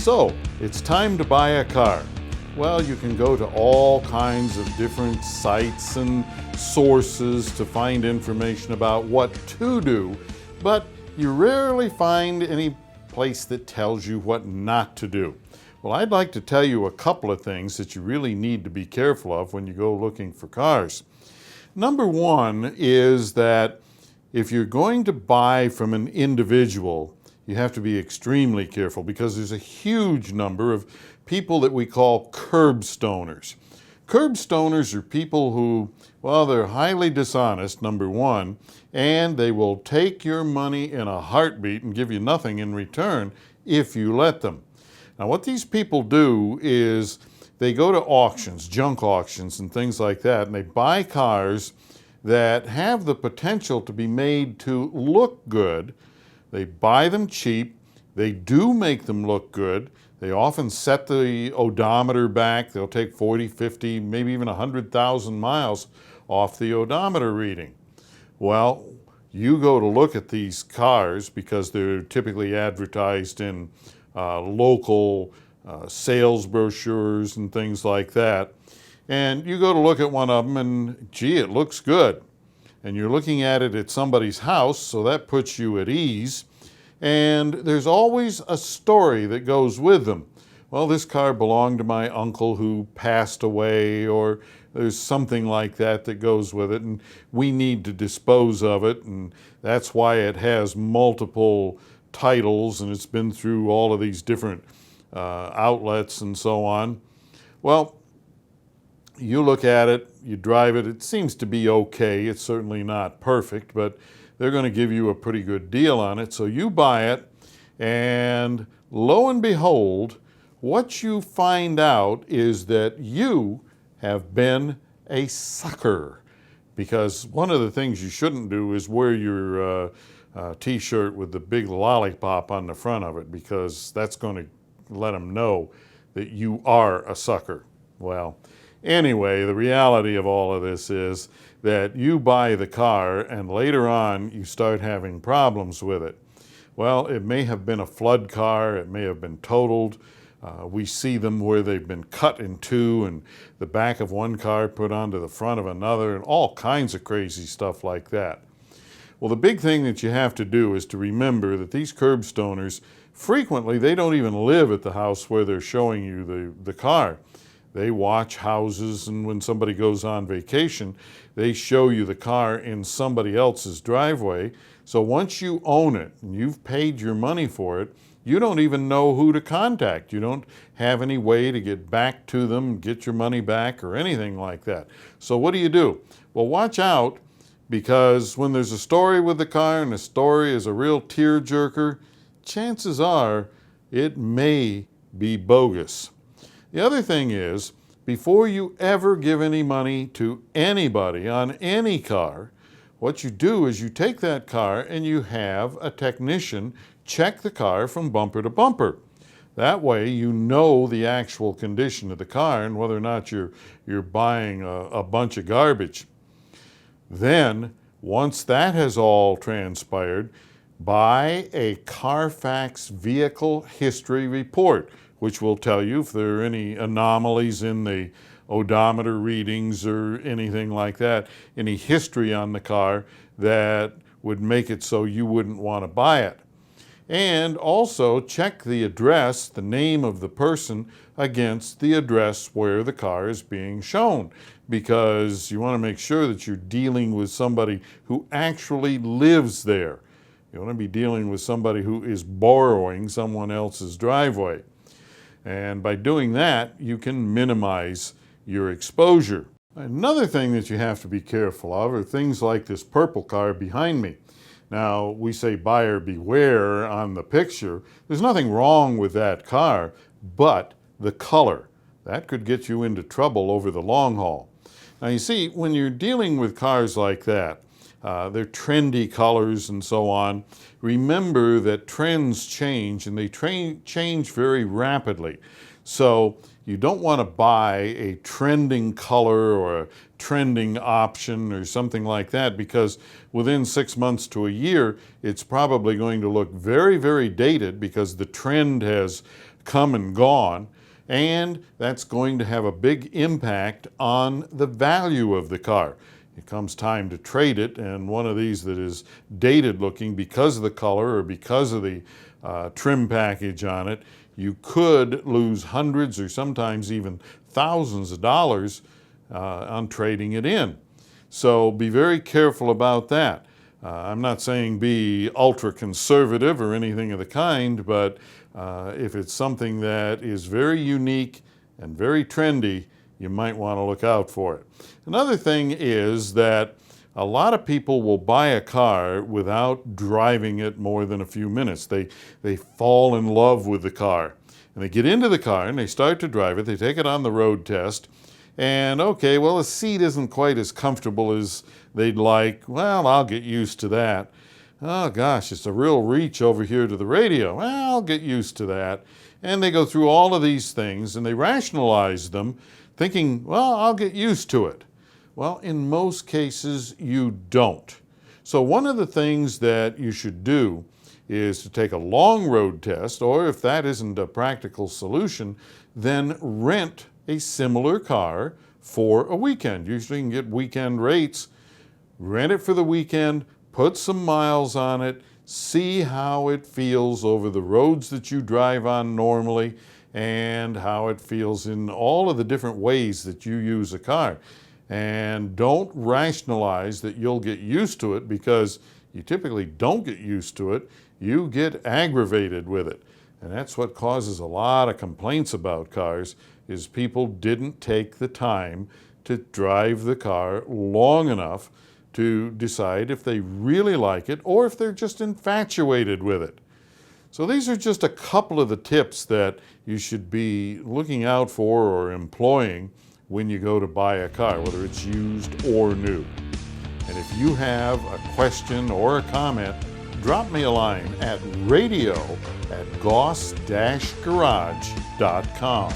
So, it's time to buy a car. Well, you can go to all kinds of different sites and sources to find information about what to do, but you rarely find any place that tells you what not to do. Well, I'd like to tell you a couple of things that you really need to be careful of when you go looking for cars. Number one is that if you're going to buy from an individual, you have to be extremely careful because there's a huge number of people that we call curbstoners. Curbstoners are people who, well, they're highly dishonest, number one, and they will take your money in a heartbeat and give you nothing in return if you let them. Now, what these people do is they go to auctions, junk auctions and things like that, and they buy cars that have the potential to be made to look good. They buy them cheap. They do make them look good. They often set the odometer back. They'll take 40, 50, maybe even 100,000 miles off the odometer reading. Well, you go to look at these cars because they're typically advertised in local sales brochures and things like that. And you go to look at one of them and, gee, it looks good. And you're looking at it at somebody's house, so that puts you at ease. And there's always a story that goes with them. Well, this car belonged to my uncle who passed away, or there's something like that that goes with it, and we need to dispose of it, and that's why it has multiple titles, and it's been through all of these different outlets and so on. Well, you look at it, you drive it, it seems to be okay. It's certainly not perfect, but they're going to give you a pretty good deal on it. So you buy it, and lo and behold, what you find out is that you have been a sucker. Because one of the things you shouldn't do is wear your t-shirt with the big lollipop on the front of it, because that's going to let them know that you are a sucker. Well, anyway, the reality of all of this is that you buy the car and later on you start having problems with it. Well, it may have been a flood car, it may have been totaled. We see them where they've been cut in two and the back of one car put onto the front of another and all kinds of crazy stuff like that. Well, the big thing that you have to do is to remember that these curbstoners, frequently they don't even live at the house where they're showing you the car. They watch houses, and when somebody goes on vacation, they show you the car in somebody else's driveway. So once you own it and you've paid your money for it, you don't even know who to contact. You don't have any way to get back to them, get your money back, or anything like that. So what do? Well, watch out, because when there's a story with the car and the story is a real tearjerker, chances are it may be bogus. The other thing is, before you ever give any money to anybody on any car, what you do is you take that car and you have a technician check the car from bumper to bumper. That way you know the actual condition of the car and whether or not you're buying a bunch of garbage. Then, once that has all transpired, buy a Carfax vehicle history report, which will tell you if there are any anomalies in the odometer readings or anything like that, any history on the car that would make it so you wouldn't want to buy it. And also check the address, the name of the person, against the address where the car is being shown, because you want to make sure that you're dealing with somebody who actually lives there. You want to be dealing with somebody who is borrowing someone else's driveway. And by doing that, you can minimize your exposure. Another thing that you have to be careful of are things like this purple car behind me. Now, we say buyer beware on the picture. There's nothing wrong with that car, but the color. That could get you into trouble over the long haul. Now, you see, when you're dealing with cars like that, they're trendy colors and so on. Remember that trends change, and they change very rapidly. So you don't want to buy a trending color or a trending option or something like that, because within 6 months to a year, it's probably going to look very, very dated because the trend has come and gone, and that's going to have a big impact on the value of the car. It comes time to trade it, and one of these that is dated looking because of the color or because of the trim package on it, you could lose hundreds or sometimes even thousands of dollars on trading it in. So be very careful about that. I'm not saying be ultra conservative or anything of the kind, but if it's something that is very unique and very trendy, you might want to look out for it. Another thing is that a lot of people will buy a car without driving it more than a few minutes. They fall in love with the car, and they get into the car and they start to drive it. They take it on the road test, and okay, well, the seat isn't quite as comfortable as they'd like. Well, I'll get used to that. Oh gosh, it's a real reach over here to the radio. Well, I'll get used to that. And they go through all of these things and they rationalize them, thinking, well, I'll get used to it. Well, in most cases, you don't. So one of the things that you should do is to take a long road test, or if that isn't a practical solution, then rent a similar car for a weekend. Usually you can get weekend rates. Rent it for the weekend, put some miles on it, see how it feels over the roads that you drive on normally, and how it feels in all of the different ways that you use a car. And don't rationalize that you'll get used to it, because you typically don't get used to it. You get aggravated with it. And that's what causes a lot of complaints about cars, is people didn't take the time to drive the car long enough to decide if they really like it or if they're just infatuated with it. So these are just a couple of the tips that you should be looking out for or employing when you go to buy a car, whether it's used or new. And if you have a question or a comment, drop me a line at radio@goss-garage.com.